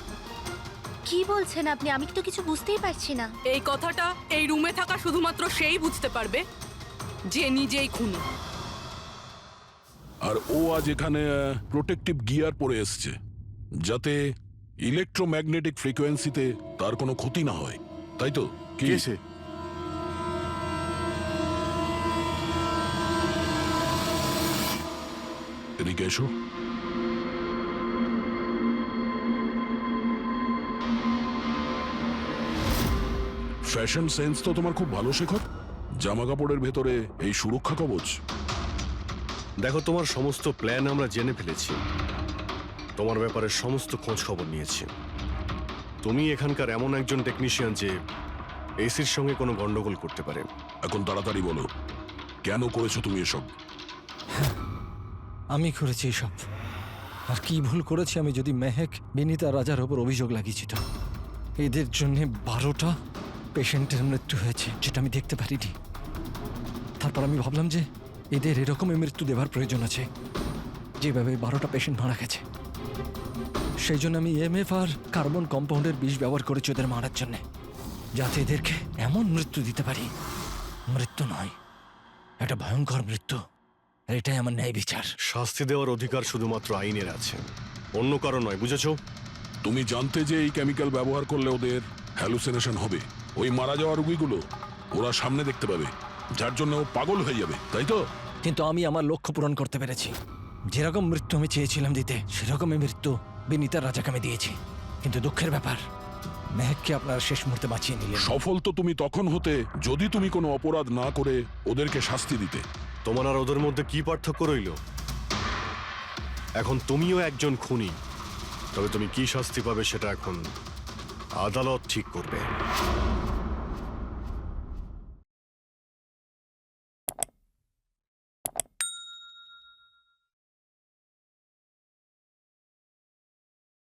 কি বলছেন আপনি? আমি তো কিছু বুঝতেই পারছি না। এই কথাটা এই রুমে থাকা শুধুমাত্র সেই বুঝতে পারবে যে নিজেই খুনি। আর ও আজ এখানে প্রোটেক্টিভ গিয়ার পরে এসছে, যাতে ইলেকট্রোম্যাগনেটিক ফ্রিকোয়েন্সিতে তার কোনো ক্ষতি না হয়, তাই তো? কি কে সে? এদিকে এসো। ফ্যাশন সেন্স তো তোমার খুব ভালো, শেখর। জামা কাপড়ের ভেতরে এই সুরক্ষা কবচ। দেখো, তোমার সমস্ত প্ল্যান আমরা জেনে ফেলেছি, তোমার ব্যাপারে সমস্ত খোঁজ খবর নিয়েছি। তুমি এখানকার এমন একজন টেকনিশিয়ান যে এসির সঙ্গে কোনো গন্ডগোল করতে পারে। এখন তাড়াতাড়ি বলো, কেন করেছো তুমি এসব? আমি করেছি এসব। আর কি ভুল করেছি আমি যদি মেহেক, বিনীতা, রাজার ওপর অভিযোগ লাগিয়েছি। তো এদের জন্য 12টা পেশেন্টের মৃত্যু হয়েছে, যেটা আমি দেখতে পারিনি। তারপর আমি ভাবলাম যে এদের এরকমই মৃত্যু দেওয়ার প্রয়োজন আছে, যেভাবে 12টা পেশেন্ট মারা গেছে। সেই জন্য আমি ইএমএফ আর কার্বন কম্পাউন্ডের বিষ ব্যবহার করেছি ওদের মারার জন্যে, যাতে এদেরকে এমন মৃত্যু দিতে পারি, মৃত্যু নয়, একটা ভয়ঙ্কর মৃত্যু। আর এটাই আমার ন্যায় বিচার। শাস্তি দেওয়ার অধিকার শুধুমাত্র আইনের আছে, অন্য কারণ নয়, বুঝেছো? তুমি জানতে যে এই কেমিক্যাল ব্যবহার করলে ওদের হ্যালুসিনেশন হবে। ওই মারা যাওয়া রোগীগুলো ওরা সামনে দেখতে পাবে, যার জন্য ও পাগল হয়ে যাবে, তাই তো? কিন্তু আমি আমার লক্ষ্য পূরণ করতে পেরেছি। যেরকম মৃত্যু আমি চেয়েছিলাম দিতে, সেরকমই মৃত্যু বিনীতার রাজাকে আমি দিয়েছি। কিন্তু দুঃখের ব্যাপার, মেহেককে আপনার শেষ মুহূর্তে বাঁচিয়ে নিলেন। সফল তো তুমি তখন হতে যদি তুমি কোনো অপরাধ না করে ওদেরকে শাস্তি দিতে। তোমার আর ওদের মধ্যে কি পার্থক্য রইল? এখন তুমিও একজন খুনি, তবে তুমি কি শাস্তি পাবে সেটা এখন আদালত ঠিক করবে।